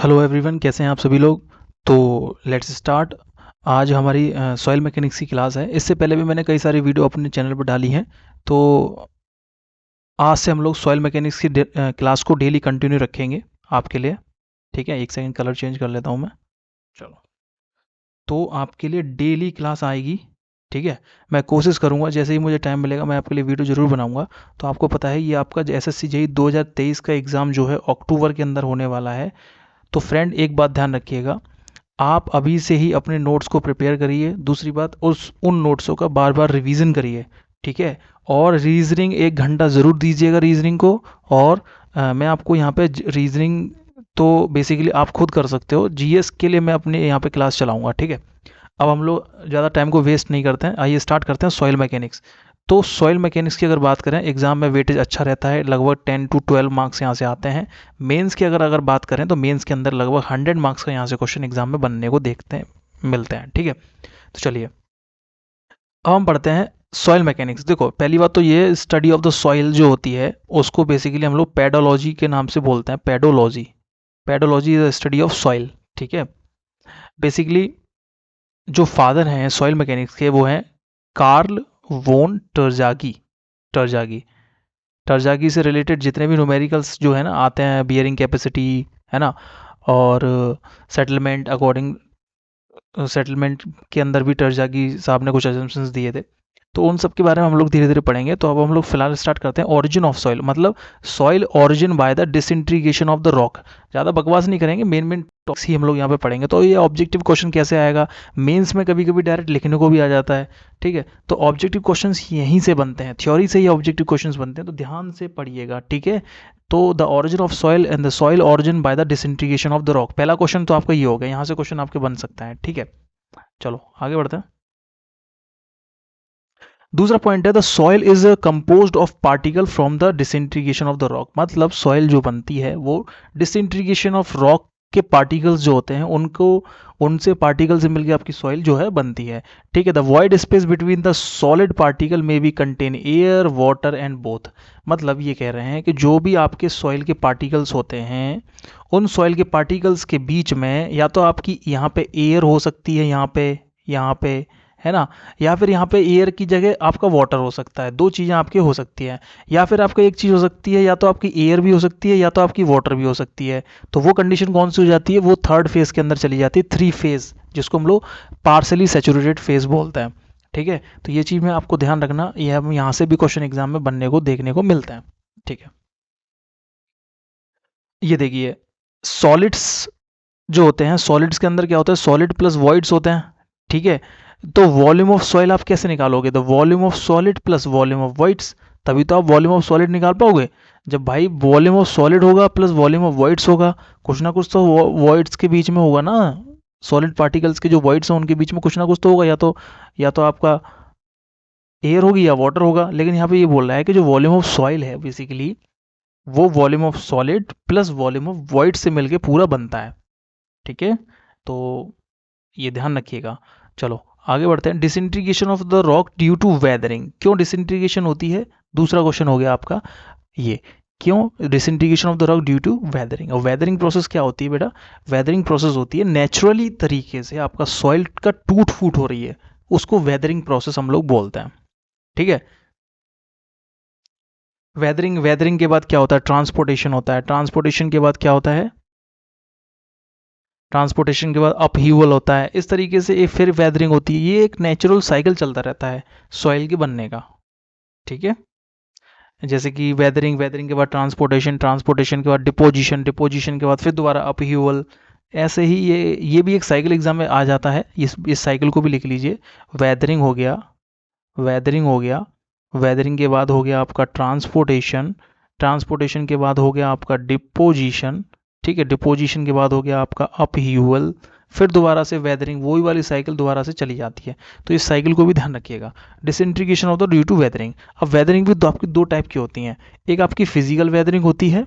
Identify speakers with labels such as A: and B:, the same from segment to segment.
A: Hello everyone, कैसे हैं आप सभी लोग। तो लेट्स स्टार्ट। आज हमारी सॉइल मैकेनिक्स की क्लास है। इससे पहले भी मैंने कई सारी वीडियो अपने चैनल पर डाली हैं। तो आज से हम लोग सॉइल मैकेनिक्स की क्लास को डेली कंटिन्यू रखेंगे आपके लिए। ठीक है, एक सेकंड कलर चेंज कर लेता हूँ मैं। चलो, तो आपके लिए डेली क्लास आएगी। ठीक है, मैं कोशिश करूंगा जैसे ही मुझे टाइम मिलेगा मैं आपके लिए वीडियो ज़रूर बनाऊंगा। तो आपको पता है ये आपका एसएससी जेईई 2023 का एग्ज़ाम जो है अक्टूबर के अंदर होने वाला है। तो फ्रेंड एक बात ध्यान रखिएगा, आप अभी से ही अपने नोट्स को प्रिपेयर करिए। दूसरी बात, उन नोट्सों का बार बार रिवीजन करिए। ठीक है, और रीजनिंग 1 घंटा ज़रूर दीजिएगा रीजनिंग को। और मैं आपको यहाँ पे रीजनिंग तो बेसिकली आप खुद कर सकते हो, जीएस के लिए मैं अपने यहाँ पे क्लास चलाऊँगा। ठीक है, अब हम लोग ज़्यादा टाइम को वेस्ट नहीं करते हैं, आइए स्टार्ट करते हैं सॉइल मैकेनिक्स। तो सॉइल मैकेनिक्स की अगर बात करें, एग्जाम में वेटेज अच्छा रहता है, लगभग 10 to 12 मार्क्स यहाँ से आते हैं। मेंस की अगर बात करें तो मेंस के अंदर लगभग 100 मार्क्स का यहाँ से क्वेश्चन एग्जाम में बनने को देखते हैं, मिलते हैं। ठीक है, तो चलिए अब हम पढ़ते हैं सॉइल मैकेनिक्स। देखो, पहली बात तो ये स्टडी ऑफ द सॉइल जो होती है उसको बेसिकली हम लोग पेडोलॉजी के नाम से बोलते हैं। Pedology, pedology is the study of soil. ठीक है, बेसिकली जो फादर हैं सॉइल मैकेनिक्स के वो हैं कार्ल वोन टर्जागी। टर्जागी टर्जागी से रिलेटेड जितने भी न्यूमेरिकल्स जो है ना आते हैं, बियरिंग कैपेसिटी है ना, और सेटलमेंट अकॉर्डिंग, सेटलमेंट के अंदर भी टर्जागी साहब ने कुछ अजम्पशंस दिए थे। तो उन सब के बारे में हम लोग धीरे धीरे पढ़ेंगे। तो अब हम लोग फिलहाल स्टार्ट करते हैं ऑरिजिन ऑफ सॉइल, मतलब soil origin by the disintegration of the rock. ज़्यादा बकवास नहीं करेंगे, मेन मेन टॉपिक्स ही हम लोग यहाँ पे पढ़ेंगे। तो ये ऑब्जेक्टिव क्वेश्चन कैसे आएगा, मेंस में कभी कभी डायरेक्ट लिखने को भी आ जाता है। ठीक है, तो ऑब्जेक्टिव क्वेश्चंस यहीं से बनते हैं, थ्योरी से ही ऑब्जेक्टिव क्वेश्चंस बनते हैं, तो ध्यान से पढ़िएगा। ठीक है, तो the origin of soil and the soil origin by the disintegration of the rock, पहला क्वेश्चन तो आपका ये हो गया, यहाँ से क्वेश्चन आपके बन सकता है। ठीक है, चलो आगे बढ़ते हैं। दूसरा पॉइंट है the soil is composed of particle from the disintegration of the rock, मतलब सॉइल जो बनती है वो डिसइंटीग्रेशन ऑफ रॉक के पार्टिकल्स जो होते हैं उनको, उनसे पार्टिकल से मिलकर आपकी सॉइल जो है बनती है। ठीक है, the void space between the solid particle में be contain air water and both, मतलब ये कह रहे हैं कि जो भी आपके सॉइल के पार्टिकल्स होते हैं उन सॉइल के पार्टिकल्स के बीच में या तो आपकी यहाँ पे एयर हो सकती है, यहाँ पे है ना, या फिर यहाँ पे एयर की जगह आपका वाटर हो सकता है। दो चीज़ें आपकी हो सकती हैं, या फिर आपका एक चीज़ हो सकती है, या तो आपकी एयर भी हो सकती है या तो आपकी वाटर भी हो सकती है। तो वो कंडीशन कौन सी हो जाती है, वो थर्ड फेज के अंदर चली जाती है, 3 फेज, जिसको हम लोग पार्सली सेचुरेटेड फेज बोलते हैं। ठीक है, तो ये चीज़ में आपको ध्यान रखना, ये हम यहाँ से भी क्वेश्चन एग्जाम में बनने को देखने को मिलता है। ठीक है, ये देखिए सॉलिड्स जो होते हैं, सॉलिड्स के अंदर क्या होता है, सॉलिड प्लस वॉइड्स होते हैं। ठीक है, तो वॉल्यूम ऑफ सॉइल आप कैसे निकालोगे, तो volume of solid plus volume of voids, तभी तो आप वॉल्यूम ऑफ सॉलिड निकाल पाओगे। जब भाई वॉल्यूम ऑफ सॉलिड होगा प्लस वॉल्यूम ऑफ वॉइड्स होगा, कुछ ना कुछ तो वॉइड्स के बीच में होगा ना, सॉलिड पार्टिकल्स के जो वॉइड्स हैं उनके बीच में कुछ ना कुछ तो होगा, या तो आपका एयर होगी या वाटर होगा। लेकिन यहाँ पे ये बोल रहा है कि जो वॉल्यूम ऑफ सॉइल है बेसिकली वो volume of solid plus volume of void से मिलके पूरा बनता है। ठीक है, तो ये ध्यान रखिएगा। चलो आगे बढ़ते हैं। Disintegration of the rock due to weathering, क्यों डिसइंटीग्रेशन होती है, दूसरा क्वेश्चन हो गया आपका ये, क्यों disintegration of the rock due to weathering. और वेदरिंग प्रोसेस क्या होती है बेटा, वेदरिंग प्रोसेस होती है नेचुरली तरीके से आपका सॉइल का टूट फूट हो रही है, उसको वेदरिंग प्रोसेस हम लोग बोलते हैं। ठीक है, वेदरिंग के बाद क्या होता है, ट्रांसपोर्टेशन होता है, ट्रांसपोर्टेशन के बाद क्या होता है, ट्रांसपोर्टेशन के बाद अपहीवल होता है। इस तरीके से एक फिर वेदरिंग होती है, ये एक नेचुरल साइकिल चलता रहता है सॉइल के बनने का। ठीक है, जैसे कि वेदरिंग के बाद ट्रांसपोर्टेशन, ट्रांसपोर्टेशन के बाद डिपोजिशन, डिपोजिशन के बाद फिर दोबारा अपहीवल। ऐसे ही ये भी एक साइकिल एग्जाम में आ जाता है, इस साइकिल को भी लिख लीजिए। वेदरिंग हो गया, वेदरिंग हो गया, वेदरिंग के बाद हो गया आपका ट्रांसपोर्टेशन, ट्रांसपोर्टेशन के बाद हो गया आपका डिपोजिशन। ठीक है, डिपोजिशन के बाद हो गया आपका अपहीवल, फिर दोबारा से वेदरिंग, वही वाली साइकिल दोबारा से चली जाती है। तो इस साइकिल को भी ध्यान रखिएगा, disintegration of the due to weathering. अब वेदरिंग भी आपकी दो टाइप की होती हैं, एक आपकी फिजिकल वेदरिंग होती है,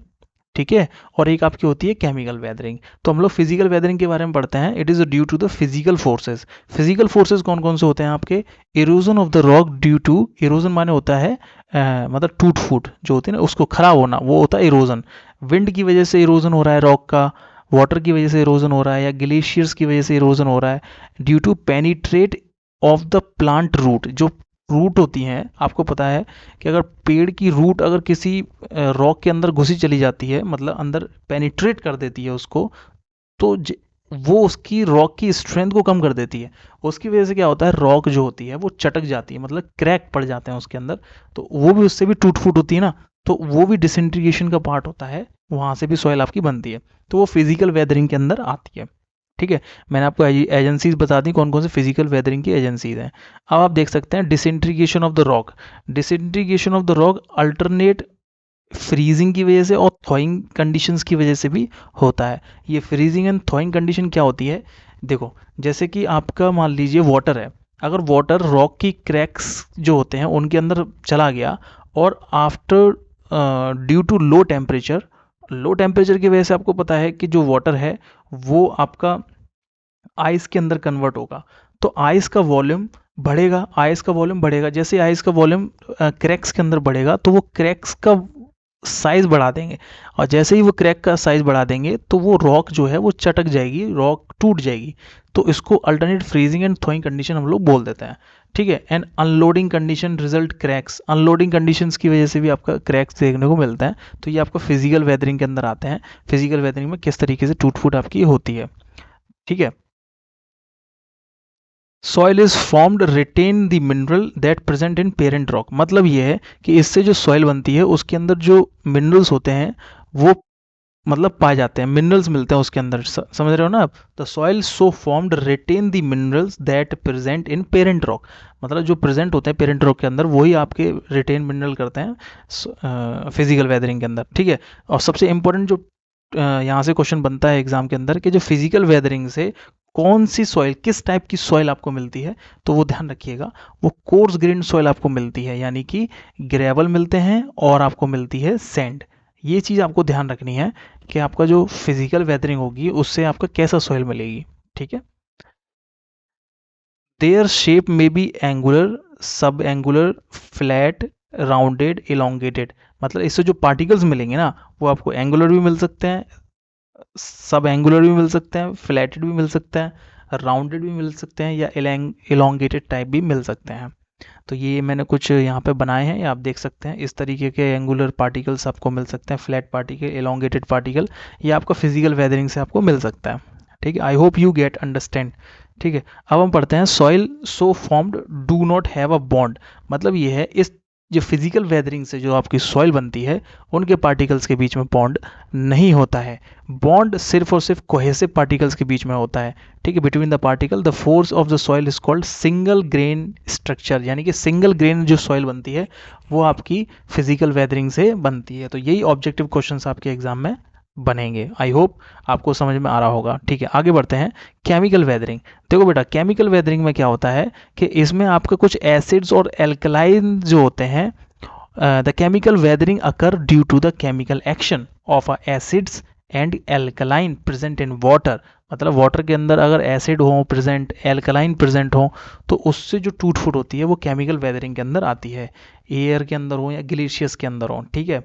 A: ठीक है, और एक आपकी होती है केमिकल वेदरिंग। तो हम लोग फिजिकल वेदरिंग के बारे में पढ़ते हैं। It is due to the physical forces. Physical forces कौन कौन से होते हैं आपके, erosion of the rock due to, erosion माने होता है मतलब टूट फूट जो होती है ना उसको खराब होना, वो होता है इरोजन। विंड की वजह से इरोजन हो रहा है रॉक का, वाटर की वजह से इरोजन हो रहा है या ग्लेशियर्स की वजह से इरोजन हो रहा है, due to penetrate of the plant root. जो रूट होती हैं, आपको पता है कि अगर पेड़ की रूट अगर किसी रॉक के अंदर घुसी चली जाती है, मतलब अंदर पेनिट्रेट कर देती है उसको, तो वो उसकी रॉक की स्ट्रेंथ को कम कर देती है। उसकी वजह से क्या होता है, रॉक जो होती है वो चटक जाती है, मतलब क्रैक पड़ जाते हैं उसके अंदर, तो वो भी उससे भी टूट फूट होती है ना, तो वो भी डिसइंटीग्रेशन का पार्ट होता है, वहाँ से भी सॉइल आपकी बनती है, तो वो फिजिकल वेदरिंग के अंदर आती है। ठीक है, मैंने आपको एजेंसीज बता दी कौन कौन से फिजिकल वेदरिंग की एजेंसीज हैं। अब आप देख सकते हैं disintegration of the rock. Disintegration of the rock alternate freezing की वजह से और थॉइंग कंडीशंस की वजह से भी होता है। ये फ्रीजिंग एंड थॉइंग कंडीशन क्या होती है, देखो जैसे कि आपका मान लीजिए वाटर है, अगर वाटर रॉक की क्रैक्स जो होते हैं उनके अंदर चला गया और after due to low temperature की वजह से आपको पता है कि जो वाटर है वो आपका आइस के अंदर कन्वर्ट होगा, तो आइस का वॉल्यूम बढ़ेगा, आइस का वॉल्यूम बढ़ेगा, जैसे आइस का वॉल्यूम क्रैक्स के अंदर बढ़ेगा तो वो क्रैक्स का साइज बढ़ा देंगे, और जैसे ही वो क्रैक का साइज बढ़ा देंगे तो वो रॉक जो है वो चटक जाएगी, रॉक टूट जाएगी, तो इसको अल्टरनेट फ्रीजिंग एंड थॉइंग कंडीशन हम लोग बोल देते हैं। ठीक है, and unloading condition result cracks, unloading conditions की वजह से भी आपका क्रैक्स देखने को मिलता है, तो ये आपका फिजिकल वेदरिंग के अंदर आते हैं। फिजिकल वेदरिंग में किस तरीके से टूट फूट आपकी होती है। ठीक है, soil is formed retain the mineral that present in parent rock, मतलब ये है कि इससे जो सॉइल बनती है उसके अंदर जो मिनरल्स होते हैं वो मतलब पाए जाते हैं, मिनरल्स मिलते हैं उसके अंदर, समझ रहे हो ना आप। The soil so formed retain the minerals that present in parent rock, मतलब जो प्रेजेंट होते हैं पेरेंट रॉक के अंदर वही आपके रिटेन मिनरल करते हैं फिजिकल वेदरिंग के अंदर। ठीक है, और सबसे इंपॉर्टेंट जो यहाँ से क्वेश्चन बनता है एग्जाम के अंदर कि जो फिजिकल वेदरिंग से कौन सी सॉइल, किस टाइप की सॉइल आपको मिलती है, तो वो ध्यान रखिएगा, वो कोर्स ग्रेन सॉइल आपको मिलती है, यानी कि ग्रेवल मिलते हैं और आपको मिलती है सैंड। ये चीज़ आपको ध्यान रखनी है कि आपका जो फिजिकल वेदरिंग होगी उससे आपका कैसा सॉइल मिलेगी। ठीक है, देयर शेप में बी एंगुलर, सब एंगुलर, फ्लैट, राउंडेड, इलोंगेटेड, मतलब इससे जो पार्टिकल्स मिलेंगे ना वो आपको एंगुलर भी मिल सकते हैं, सब एंगुलर भी मिल सकते हैं, फ्लैटेड भी मिल सकते हैं, राउंडेड भी मिल सकते हैं, या इलोंगेटेड टाइप भी मिल सकते हैं। तो ये मैंने कुछ यहाँ पे बनाए हैं, ये आप देख सकते हैं, इस तरीके के एंगुलर पार्टिकल्स आपको मिल सकते हैं, फ्लैट पार्टिकल, इलोंगेटेड पार्टिकल, ये आपका फिजिकल वेदरिंग से आपको मिल सकता है। ठीक है, I hope you get understand. ठीक है, अब हम पढ़ते हैं soil so formed do not have a bond, मतलब ये है इस जो फिजिकल वेदरिंग से जो आपकी सॉइल बनती है उनके पार्टिकल्स के बीच में बॉन्ड नहीं होता है, बॉन्ड सिर्फ और सिर्फ कोहेसिव पार्टिकल्स के बीच में होता है। ठीक है, between the particle the force of the soil is called single grain structure, यानी कि सिंगल ग्रेन जो सॉइल बनती है वो आपकी फिजिकल वेदरिंग से बनती है। तो यही ऑब्जेक्टिव क्वेश्चंस आपके एग्जाम में बनेंगे। आई होप आपको समझ में आ रहा होगा। ठीक है, आगे बढ़ते हैं। केमिकल वेदरिंग, देखो बेटा केमिकल वेदरिंग में क्या होता है कि इसमें आपके कुछ एसिड्स और एल्कलाइन जो होते हैं, the chemical weathering occur due to the chemical action of acids and alkaline present in water, मतलब वाटर के अंदर अगर एसिड हो प्रेजेंट, एल्कलाइन प्रेजेंट हो, तो उससे जो टूट फूट होती है वो केमिकल वेदरिंग के अंदर आती है, एयर के अंदर हो या ग्लेशियर्स के अंदर हो। ठीक है,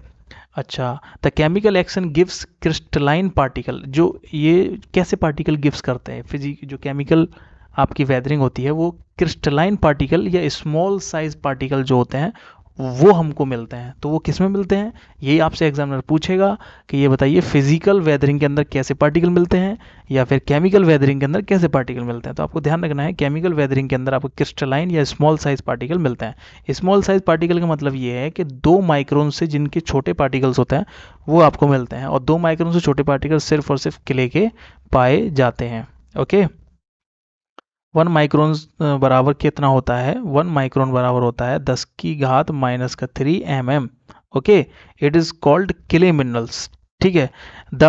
A: अच्छा, the chemical action gives crystalline particle, जो ये कैसे पार्टिकल गिव्स करते हैं, फिजिक जो केमिकल आपकी वेदरिंग होती है वो क्रिस्टलाइन पार्टिकल या स्मॉल साइज पार्टिकल जो होते हैं वो हमको मिलते हैं। तो वो किस में मिलते हैं, यही आपसे एग्जामिनर पूछेगा कि ये बताइए फिजिकल वेदरिंग के अंदर कैसे पार्टिकल मिलते हैं या फिर केमिकल वेदरिंग के अंदर कैसे पार्टिकल मिलते हैं। तो आपको ध्यान रखना है केमिकल वेदरिंग के अंदर आपको क्रिस्टलाइन या स्मॉल साइज पार्टिकल मिलते हैं। स्मॉल साइज पार्टिकल का मतलब ये है कि 2 माइक्रोन से जिनके छोटे पार्टिकल्स होते हैं वो आपको मिलते हैं, और 2 माइक्रोन से छोटे पार्टिकल सिर्फ और सिर्फ क्ले के पाए जाते हैं। ओके, 1 माइक्रोन बराबर कितना होता है, 1 माइक्रोन बराबर होता है 10 की घात -3 mm। Okay, it is called clay minerals. ठीक है, the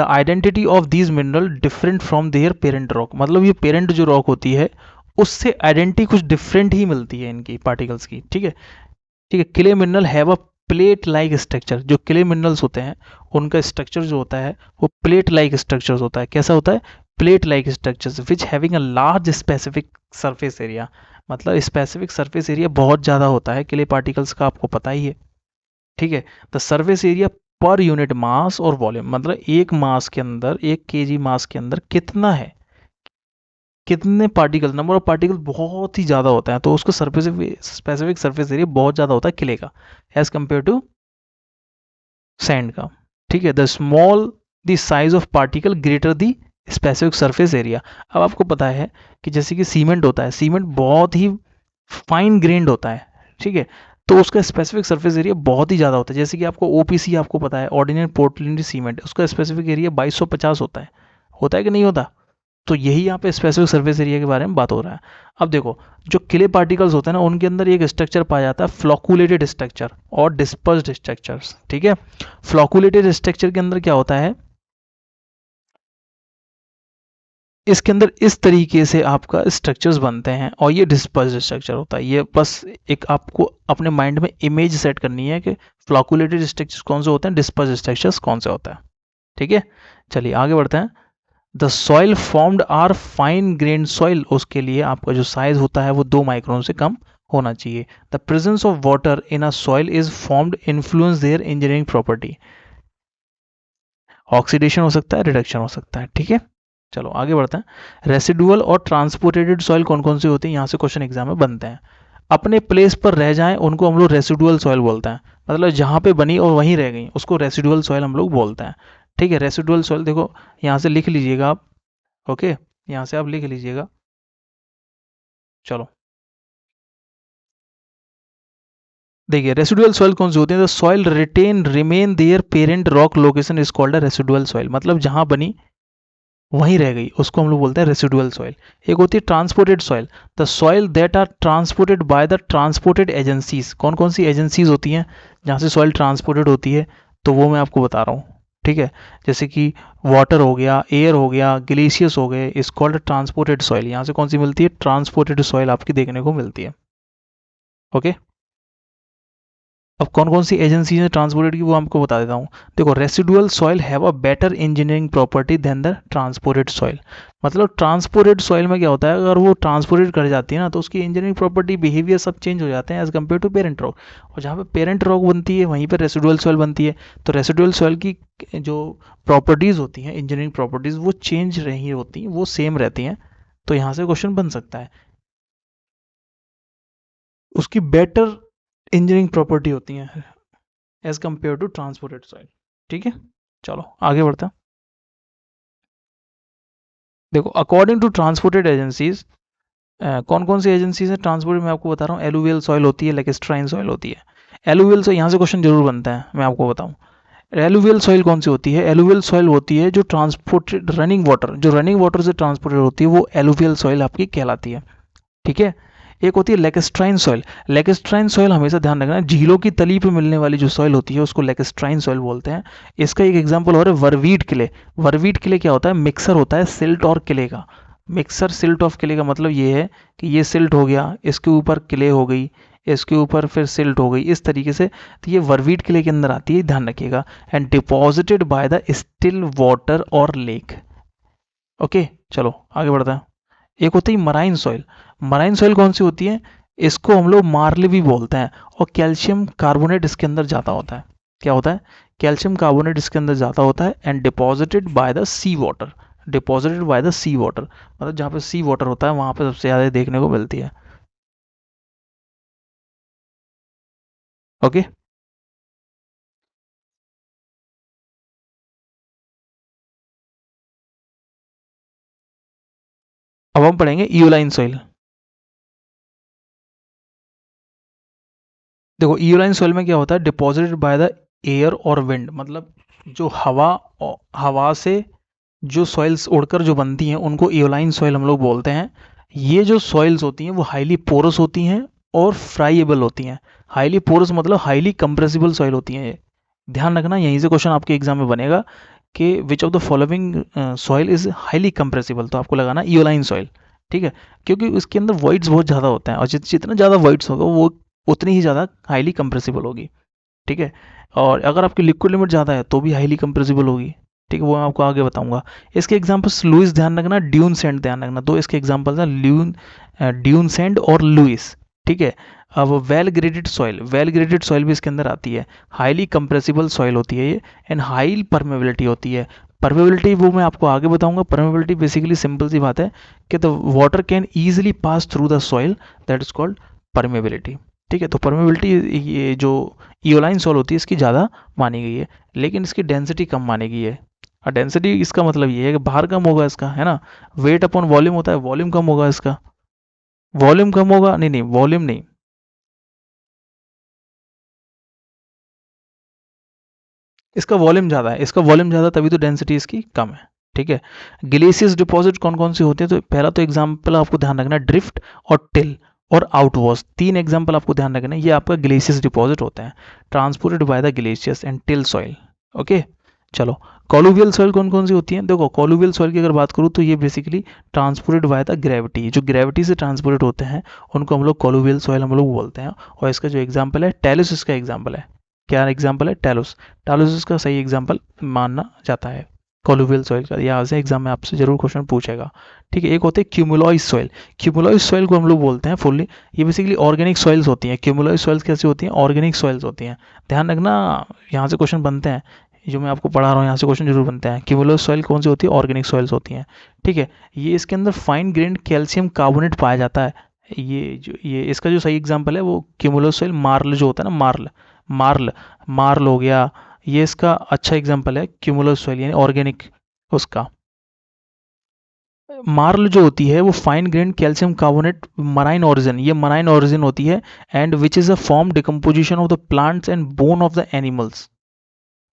A: identity of these mineral different from there parent rock, मतलब ये पेरेंट जो रॉक होती है उससे आइडेंटिटी कुछ डिफरेंट ही मिलती है इनकी पार्टिकल्स की। ठीक है, ठीक है, clay mineral have a plate like structure, जो क्ले मिनरल्स होते हैं उनका स्ट्रक्चर जो होता है वो प्लेट लाइक स्ट्रक्चर होता है। कैसा होता है, plate like structures which having a large specific surface area, मतलब स्पेसिफिक सरफेस एरिया बहुत ज़्यादा होता है क्ले पार्टिकल्स का, आपको पता ही है। ठीक है, the surface area per unit mass और वॉल्यूम, मतलब एक मास के अंदर, 1 kg मास के अंदर कितना है, कितने पार्टिकल, नंबर ऑफ पार्टिकल बहुत ही ज़्यादा होता है, तो उसको सरफेस स्पेसिफिक सरफेस एरिया बहुत ज़्यादा होता है किले का एज कम्पेयर टू सैंड का। ठीक है, the small the size of particle greater the specific surface area. अब आपको पता है कि जैसे कि सीमेंट होता है, सीमेंट बहुत ही फाइन ग्रेन्ड होता है, ठीक है, तो उसका स्पेसिफिक सरफेस एरिया बहुत ही ज़्यादा होता है। जैसे कि आपको ओपीसी आपको पता है, ऑर्डिनरी पोर्टलैंड सीमेंट, उसका स्पेसिफिक एरिया 2250 होता है कि नहीं होता? तो यही यहाँ पे स्पेसिफिक सरफेस एरिया के बारे में बात हो रहा है। अब देखो, जो क्ले पार्टिकल्स होते हैं ना, उनके अंदर एक स्ट्रक्चर पाया जाता है फ्लॉकुलेटेड स्ट्रक्चर और डिस्पर्स्ड स्ट्रक्चर्स। ठीक है, फ्लॉकुलेटेड स्ट्रक्चर के अंदर क्या होता है, इसके अंदर इस तरीके से आपका स्ट्रक्चर्स बनते हैं, और ये डिस्पर्स्ड स्ट्रक्चर होता है। ये बस एक आपको अपने माइंड में इमेज सेट करनी है कि फ्लॉकुलेटेड स्ट्रक्चर्स कौन से होते हैं, डिस्पर्स्ड स्ट्रक्चर्स कौन से होता है। ठीक है, चलिए आगे बढ़ते हैं। The soil formed are fine grain soil, उसके लिए आपका जो साइज होता है वो 2 माइक्रोन से कम होना चाहिए। The presence of water in a soil is formed influence their engineering property, oxidation हो सकता है, रिडक्शन हो सकता है। ठीक है, चलो आगे बढ़ते हैं। रेसिडुअल और ट्रांसपोर्टेड सॉइल कौन कौन से होते हैं, यहाँ से क्वेश्चन एग्जाम में बनते हैं। अपने प्लेस पर रह जाएं उनको हम लोग रेसिडुअल सॉइल बोलते हैं, मतलब जहाँ पे बनी और वहीं रह गई उसको रेसिडुअल सॉइल हम लोग बोलते हैं। ठीक है, रेसिडुअल सॉइल देखो यहाँ से लिख लीजिएगा आप, ओके, यहाँ से आप लिख लीजिएगा। चलो देखिए, रेसिडुअल सॉइल कौन से होते हैं, the soil retain remain their parent rock location is called a residual soil, मतलब जहाँ बनी वहीं रह गई उसको हम लोग बोलते हैं रेसिडुअल सॉइल। एक होती है transported soil, the soil that are transported by the transported agencies. कौन कौन सी एजेंसीज होती हैं जहाँ से सॉइल ट्रांसपोर्टेड होती है, तो वो मैं आपको बता रहा हूँ। ठीक है, जैसे कि वाटर हो गया, एयर हो गया, ग्लेशियर्स हो गए, इस कॉल्ड ट्रांसपोर्टेड सॉइल। यहाँ से कौन सी मिलती है, ट्रांसपोर्टेड सॉइल आपकी देखने को मिलती है। ओके, अब कौन कौन सी एजेंसी ने ट्रांसपोर्टेड की वो आपको बता देता हूँ। देखो, residual soil have a better engineering property than the transported soil, मतलब ट्रांसपोर्टेड सॉइल में क्या होता है, अगर वो ट्रांसपोर्टेड कर जाती है ना तो उसकी इंजीनियरिंग प्रॉपर्टी, बिहेवियर सब चेंज हो जाते हैं as compare to parent rock. और जहाँ पे पेरेंट रॉक बनती है वहीं पर रेसिडुअल सॉइल बनती है, तो रेसिडुअल सॉइल की जो प्रॉपर्टीज़ होती हैं, इंजीनियरिंग प्रॉपर्टीज़, वो चेंज नहीं होती, वो सेम रहती हैं। तो यहाँ से क्वेश्चन बन सकता है, उसकी बेटर इंजीनियरिंग प्रॉपर्टी होती हैं as compare to transported soil. ठीक है, चलो आगे बढ़ते हैं। देखो, अकॉर्डिंग टू ट्रांसपोर्टेड एजेंसीज, कौन कौन सी एजेंसीज हैं ट्रांसपोर्ट में आपको बता रहा हूँ। एलुवियल सॉइल होती है, लेकेस्ट्राइन सॉइल होती है। एलुवियल सॉइल, यहाँ से क्वेश्चन जरूर बनता है, मैं आपको बताऊँ। एलुवियल सॉइल कौन सी होती है, एलुवियल सॉइल होती है जो ट्रांसपोर्टेड रनिंग वाटर, जो रनिंग वाटर से ट्रांसपोर्टेड होती है, वो एलुवियल सॉइल आपकी कहलाती है। ठीक है, एक होती है लेकेस्ट्राइन सॉइल। लेकेस्ट्राइन सॉइल हमेशा ध्यान रखना, झीलों की तली पे मिलने वाली जो सॉइल होती है उसको लेकेस्ट्राइन सॉइल बोलते हैं। इसका एक एग्जांपल और है वर्वीट क्ले। वर्वीट क्ले क्या होता है, मिक्सर होता है सिल्ट और क्ले का। मिक्सर सिल्ट ऑफ क्ले का मतलब ये है कि ये सिल्ट हो गया, इसके ऊपर क्ले हो गई, इसके ऊपर फिर सिल्ट हो गई, इस तरीके से। तो ये वर्वीट क्ले के अंदर आती है, ध्यान रखिएगा। And deposited by the still water और लेक। ओके, चलो आगे बढ़ता है। एक होती है मराइन सॉइल। मराइन सॉइल कौन सी होती है, इसको हम लोग मार्ले भी बोलते हैं, और कैल्शियम कार्बोनेट इसके अंदर ज़्यादा होता है। क्या होता है, कैल्शियम कार्बोनेट इसके अंदर ज़्यादा होता है। And deposited by the sea water, deposited by the sea water, मतलब जहाँ पे सी वाटर होता है वहाँ पे सबसे ज़्यादा देखने को मिलती है। ओके, अब हम पढ़ेंगे इयोलाइन सॉइल। देखो, इयोलाइन सॉइल में क्या होता है, डिपॉजिटेड बाय द एयर और विंड, मतलब जो हवा से जो सॉइल्स उड़कर जो बनती हैं उनको इयोलाइन सॉइल हम लोग बोलते हैं। ये जो सॉइल्स होती हैं वो हाईली पोरस होती हैं और फ्राइएबल होती हैं। हाईली पोरस मतलब हाईली कंप्रेसिबल सॉइल होती हैं ये। ध्यान रखना, यहीं से क्वेश्चन आपके एग्जाम में बनेगा कि which of the following soil is highly compressible, तो आपको लगाना इयोलाइन सॉइल। ठीक है, क्योंकि उसके अंदर वॉइड्स बहुत ज़्यादा होते हैं, और जितना ज़्यादा वॉइड्स होगा वो उतनी ही ज़्यादा हाईली कंप्रेसिबल होगी। ठीक है, और अगर आपकी लिक्विड लिमिट ज़्यादा है तो भी हाईली कंप्रेसिबल होगी। ठीक है, वो मैं आपको आगे बताऊंगा। इसके एग्जांपल्स लुइस ध्यान रखना, ड्यून सेंड ध्यान रखना। दो इसके एग्जांपल्स हैं, ड्यून सेंड और लुइस। ठीक है। अब वेल ग्रेडेड सॉइल भी इसके अंदर आती है। हाईली कंप्रेसिबल सॉइल होती है ये, एंड हाई परमेबिलिटी होती है। परमेबिलिटी वो मैं आपको आगे बताऊंगा। परमेबिलिटी बेसिकली सिंपल सी बात है कि the water can easily pass through the soil, that is called permeability. ठीक है, तो परमेबिलिटी ये जो इयोलाइन सॉइल होती है इसकी ज़्यादा मानी गई है, लेकिन इसकी डेंसिटी कम मानी गई है। और डेंसिटी इसका मतलब ये है कि बाहर कम होगा इसका, है ना। वेट अपॉन वॉल्यूम होता है, वॉल्यूम कम होगा इसका, वॉल्यूम कम होगा, नहीं नहीं वॉल्यूम नहीं, इसका वॉल्यूम ज़्यादा है, इसका वॉल्यूम ज़्यादा तभी तो डेंसिटी इसकी कम है। ठीक है। ग्लेशियस डिपॉजिट कौन कौन से होते हैं, तो पहला तो एग्जाम्पल आपको ध्यान रखना, ड्रिफ्ट और टिल और आउटवॉश, तीन एग्जाम्पल आपको ध्यान रखना है। ये आपका ग्लेशियस डिपॉजिट होता है, transported by the glaciers and till soil. Okay, चलो। कॉलुवियल सॉइल कौन कौन सी होती है, देखो कॉलुवियल सॉइल की अगर बात करूँ तो ये basically transported by the gravity, जो ग्रेविटी से ट्रांसपोर्टेड होते हैं उनको हम लोग कॉलुवियल सॉइल हम लोग बोलते हैं। और इसका जो एग्जाम्पल है टेलुस, इसका एग्जाम्पल है, क्या एग्जाम्पल है, टेलुस। टालोसिस का सही एग्जाम्पल मानना जाता है कोलुवियल सॉइल का। यहाँ से एग्जाम में आपसे जरूर क्वेश्चन पूछेगा। ठीक है। एक होते हैं क्यूमुलॉइड सॉइल, क्यूमुलॉइड सॉइल को हम लोग बोलते हैं फुल्ली, ये बेसिकली ऑर्गेनिक सॉइल्स होती हैं। क्यूमुलॉइड सॉइल्स कैसी होती हैं, ऑर्गेनिक सॉइल्स होती हैं। ध्यान रखना, यहाँ से क्वेश्चन बनते हैं, जो मैं आपको पढ़ा रहा हूँ यहाँ से क्वेश्चन जरूर बनते हैं। क्यूमुलॉइड सॉइल कौन सी होती है, ऑर्गेनिक सॉइल्स होती हैं। ठीक है। ये इसके अंदर फाइन ग्रेन्ड कैल्शियम कार्बोनेट पाया जाता है। ये इसका जो सही एग्जाम्पल है वो क्यूमुलस सॉइल, मार्ल जो होता है ना, मार्ल मार्ल मार्ल हो गया, ये इसका अच्छा एग्जाम्पल है क्यूमुलस सॉइल यानी ऑर्गेनिक उसका। मार्ल जो होती है वो fine grain calcium carbonate marine origin, ये मराइन ऑरिजिन होती है, and which is a form decomposition of the plants and bone of the animals.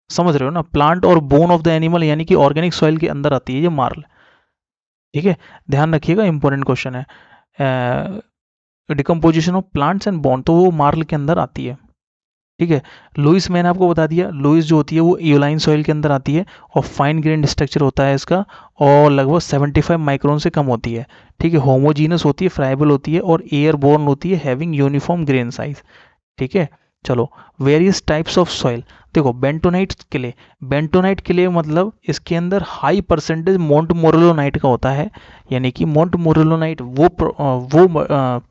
A: समझ रहे हो ना, प्लांट और बोन ऑफ द एनिमल यानी कि ऑर्गेनिक सॉइल के अंदर आती है ये मार्ल। ठीक है, ध्यान रखिएगा, इंपॉर्टेंट क्वेश्चन है। Decomposition of plants and bone, तो वो मार्ल के अंदर आती है। ठीक है। लुइस मैंने आपको बता दिया, लुइस जो होती है वो इयोलाइन सॉइल के अंदर आती है, और फाइन ग्रेन स्ट्रक्चर होता है इसका, और लगभग 75 माइक्रोन से कम होती है। ठीक है। होमोजीनस होती है, फ्राइबल होती है, और एयरबोर्न होती है, हैविंग यूनिफॉर्म ग्रेन साइज। ठीक है। चलो, वेरियस टाइप्स ऑफ सॉइल, देखो बेंटोनाइट क्ले, बेंटोनाइट क्ले मतलब इसके अंदर हाई परसेंटेज मोंट मोरेलोनाइट का होता है, यानी कि मोंट मोरेलोनाइट वो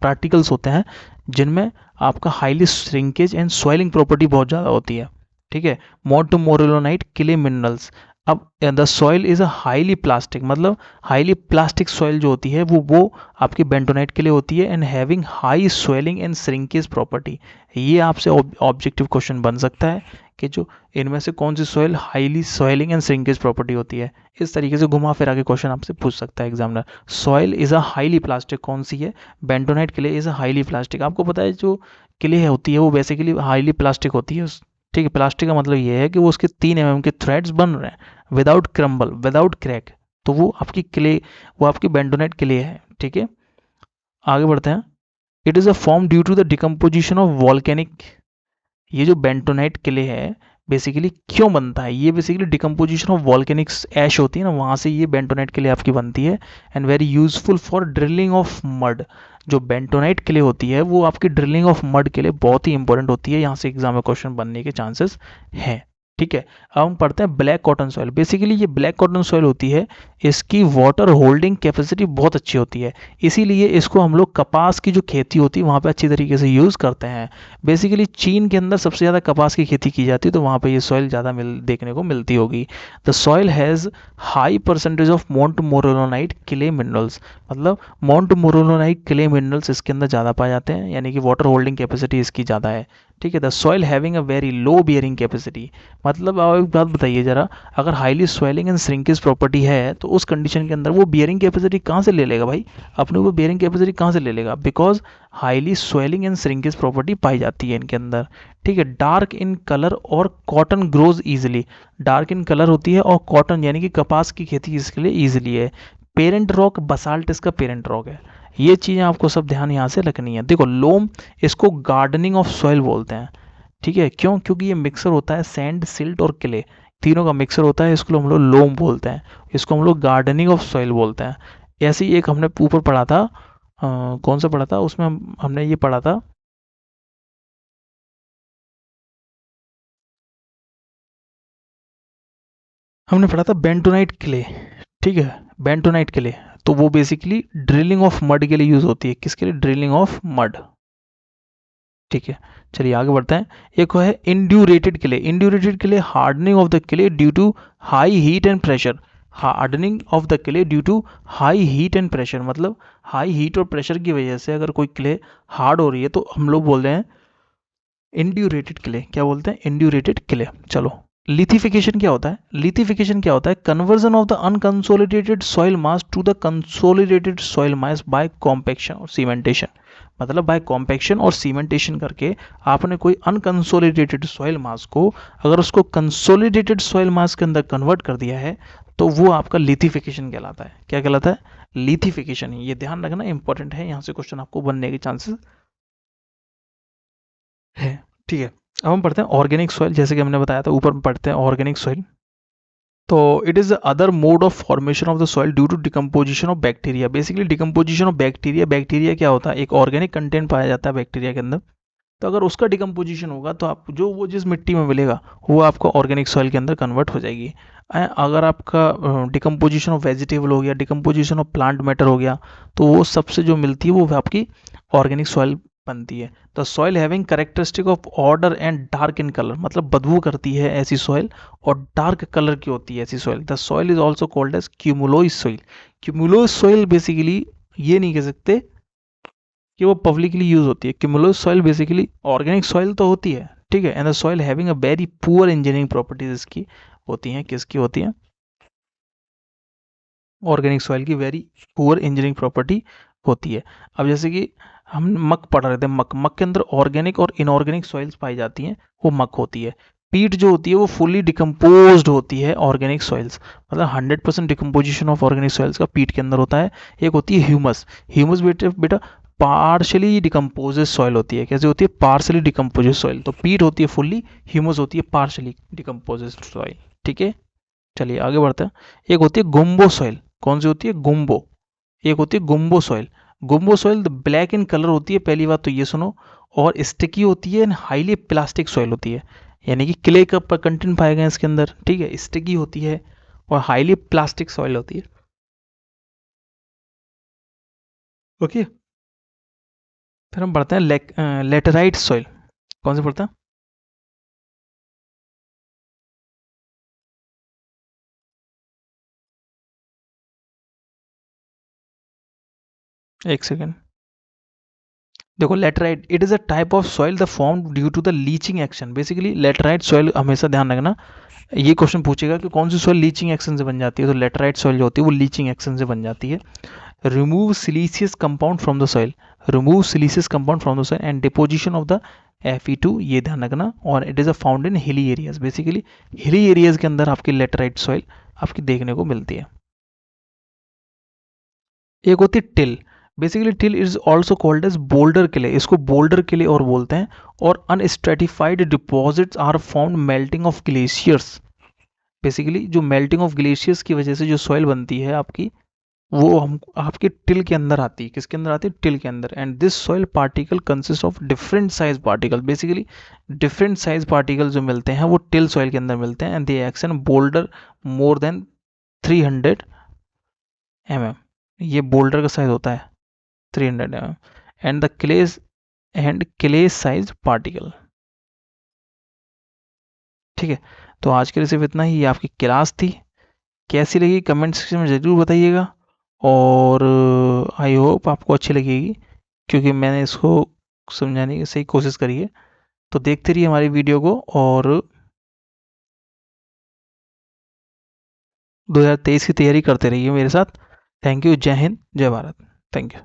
A: पार्टिकल्स होते हैं जिनमें आपका highly shrinkage and swelling property बहुत ज़्यादा होती है। ठीक है। Montmorillonite clay minerals. अब the soil is a highly plastic, मतलब हाईली प्लास्टिक सॉइल जो होती है वो आपकी बेंटोनाइट के लिए होती है, and having high swelling and shrinkage property. ये आपसे ऑब्जेक्टिव क्वेश्चन बन सकता है कि जो इनमें से कौन सी soil highly swelling and shrinkage property होती है। इस तरीके से घुमा फिरा के क्वेश्चन आपसे पूछ सकता है examiner. Soil is a highly plastic कौन सी है, bentonite clay is a highly plastic. आपको पता है जो क्ले होती है वो बेसिकली हाईली प्लास्टिक होती है। ठीक है। प्लास्टिक का मतलब ये है कि वो उसके 3 mm के थ्रेड्स बन रहे हैं विदाउट क्रम्बल, विदाउट क्रैक, तो वो आपकी क्ले, वो आपकी बेंटोनाइट क्ले है। ठीक है। आगे बढ़ते हैं। It is a form due to the decomposition of volcanic, ये जो बेंटोनाइट क्ले है बेसिकली क्यों बनता है, ये basically decomposition of volcanic ash होती है ना, वहाँ से ये बेंटोनाइट क्ले आपकी बनती है, and very useful for drilling of mud. जो बेंटोनाइट क्ले होती है वो आपकी ड्रिलिंग ऑफ मड के लिए बहुत ही इंपॉर्टेंट होती है, यहाँ से एग्जाम में क्वेश्चन बनने के चांसेस हैं। ठीक है। अब हम पढ़ते हैं ब्लैक कॉटन सॉइल। बेसिकली ये ब्लैक कॉटन सॉइल होती है, इसकी वाटर होल्डिंग कैपेसिटी बहुत अच्छी होती है, इसीलिए इसको हम लोग कपास की जो खेती होती है वहाँ पे अच्छी तरीके से यूज़ करते हैं। बेसिकली चीन के अंदर सबसे ज़्यादा कपास की खेती की जाती है, तो वहाँ पे ये सॉइल ज़्यादा देखने को मिलती होगी। The soil has high percentage of montmorillonite clay minerals, मतलब मोंट मोरेलोनाइट क्ले मिनरल्स इसके अंदर ज़्यादा पाए जाते हैं, यानी कि वाटर होल्डिंग कैपेसिटी इसकी ज़्यादा है। ठीक है। The soil having a very low bearing capacity, मतलब आप एक बात बताइए ज़रा, अगर highly swelling and shrinkage property है तो उस कंडीशन के अंदर वो बियरिंग कैपेसिटी कहाँ से ले लेगा भाई, अपने वो बियरिंग कैपेसिटी कहाँ से ले लेगा, because highly swelling and shrinkage property पाई जाती है इनके अंदर। ठीक है। डार्क इन कलर और cotton grows easily, dark in colour होती है, और कॉटन यानी कि कपास की खेती इसके लिए ईजिली है। पेरेंट रॉक बसाल्ट इसका पेरेंट रॉक है। ये चीज़ें आपको सब ध्यान यहाँ से रखनी है। देखो लोम, इसको गार्डनिंग ऑफ सॉइल बोलते हैं। ठीक है। क्यों, क्योंकि ये मिक्सर होता है सैंड, सिल्ट और क्ले, तीनों का मिक्सर होता है, इसको हम लोग लोम बोलते हैं, इसको हम लोग गार्डनिंग ऑफ सॉइल बोलते हैं। ऐसे ही एक हमने ऊपर पढ़ा था, कौन सा पढ़ा था उसमें, हमने ये पढ़ा था, हमने पढ़ा था बेंटोनाइट क्ले। ठीक है। बेंटोनाइट क्ले, तो वो बेसिकली ड्रिलिंग ऑफ मड के लिए यूज़ होती है, किसके लिए, ड्रिलिंग ऑफ मड। ठीक है, चलिए आगे बढ़ते हैं। एक है indurated clay. Indurated clay hardening of the clay due to high heat and pressure. Hardening of the clay due to high heat and pressure, मतलब हाई हीट और प्रेशर की वजह से अगर कोई क्ले हार्ड हो रही है तो हम लोग बोल रहे हैं इंड्यूरेटेड क्ले। क्या बोलते हैं? इंड्यूरेटेड क्ले। चलो, लिथिफिकेशन क्या होता है? लिथिफिकेशन क्या होता है? Conversion of the unconsolidated soil mass to the consolidated soil mass by compaction और सीमेंटेशन। मतलब बाय कॉम्पैक्शन और सीमेंटेशन करके आपने कोई अनकंसोलिडेटेड सॉइल मास को अगर उसको कंसोलिडेटेड सॉइल मास के अंदर कन्वर्ट कर दिया है तो वो आपका लिथिफिकेशन कहलाता है। क्या कहलाता है? लिथिफिकेशन। ये ध्यान रखना इंपॉर्टेंट है, यहाँ से क्वेश्चन आपको बनने के चांसेस है। ठीक है, अब हम पढ़ते हैं ऑर्गेनिक सॉइल। जैसे कि हमने बताया था, ऊपर पढ़ते हैं ऑर्गेनिक सॉइल। तो it is the other mode of formation of the soil due to decomposition of bacteria. Basically decomposition of bacteria. Bacteria क्या होता है? एक ऑर्गेनिक कंटेंट पाया जाता है बैक्टीरिया के अंदर, तो अगर उसका डिकम्पोजिशन होगा तो आप जो वो जिस मिट्टी में मिलेगा वो आपको ऑर्गेनिक सॉइल के अंदर कन्वर्ट हो जाएगी। अगर आपका डिकम्पोजिशन ऑफ वेजिटेबल हो गया, डिकम्पोजिशन ऑफ प्लांट मैटर हो गया, तो वो सबसे जो मिलती है वो आपकी ऑर्गेनिक सॉइल बनती है। तो soil having characteristic of order and dark in colour, मतलब बदबू करती है ऐसी सॉइल, और डार्क कलर की होती है ऐसी soil. The soil is also called as cumuloid soil. Cumuloid soil basically ये नहीं कह सकते कि वो पब्लिकली यूज होती है। क्यूमुलोस सॉइल बेसिकली ऑर्गेनिक सॉइल तो होती है, ठीक है, and the soil having a very poor engineering properties इसकी होती हैं। किसकी होती हैं? ऑर्गेनिक सॉइल की वेरी पुअर इंजीनियरिंग प्रॉपर्टी होती है। अब जैसे कि हम मक पढ़ रहे थे, मक मक के अंदर ऑर्गेनिक और इनऑर्गेनिक सॉइल्स पाई जाती हैं, वो मक होती है। पीट जो होती है वो फुली डिकम्पोज्ड होती है ऑर्गेनिक सॉइल्स, मतलब 100% डिकम्पोजिशन ऑफ ऑर्गेनिक सॉइल्स का पीट के अंदर होता है। एक होती है ह्यूमस। ह्यूमस बेटा बेटा पार्शली डिकम्पोजेड सॉइल होती है। कैसे होती है? Partially decomposed soil. तो पीट होती है फुल्ली, ह्यूमस होती है पार्शली डिकम्पोजेड सॉइल। ठीक है, चलिए आगे बढ़ते हैं। एक होती है गुम्बो सॉइल। कौन सी होती है? गुम्बो। एक होती है gumboot soil. Gumboot soil black इन कलर होती है, पहली बात तो ये सुनो, और स्टिकी होती है, हाईली प्लास्टिक सॉइल होती है, यानी कि क्ले का कंटेंट पाए गए इसके अंदर, ठीक है, स्टिकी होती है और हाईली प्लास्टिक सॉइल होती है। ओके, फिर हम बढ़ते हैं लेटेराइट सॉइल। कौन से पढ़ते हैं? एक सेकेंड, देखो laterite it is a type of soil the form due to the leaching action. Basically laterite soil, हमेशा ध्यान रखना, ये क्वेश्चन पूछेगा कि कौन सी सॉइल लीचिंग एक्शन से बन जाती है, तो लेटराइट सॉइल जो होती है वो लीचिंग एक्शन से बन जाती है। Remove siliceous compound from the soil. Remove siliceous compound from the soil and deposition of the Fe2, ये ध्यान रखना। और it is a found in hilly areas. Basically hilly areas के अंदर आपकी लेटराइट सॉइल आपकी देखने को मिलती है। एक होती है till. Basically till is also called as boulder clay. इसको बोल्डर क्ले और बोलते हैं। और unstratified deposits are found melting of glaciers. Basically जो मेल्टिंग ऑफ ग्लेशियर्स की वजह से जो सॉइल बनती है आपकी, वो हम आपके टिल के अंदर आती है। किसके अंदर आती है? टिल के अंदर। And this soil particle consist of different size particle. Basically different size particle जो मिलते हैं वो टिल सॉइल के अंदर मिलते हैं। And they action boulder more than 300 mm। ये बोल्डर का साइज होता है 300 mm। And the clays and clay size particle. ठीक है, तो आज के लिए सिर्फ इतना ही। ये आपकी क्लास थी, कैसी लगी कमेंट सेक्शन में ज़रूर बताइएगा। और आई होप आपको अच्छी लगेगी, क्योंकि मैंने इसको समझाने की सही कोशिश करी है। तो देखते रहिए हमारी वीडियो को, और 2023 की तैयारी करते रहिए मेरे साथ। Thank you. जय हिंद, जय भारत। Thank you.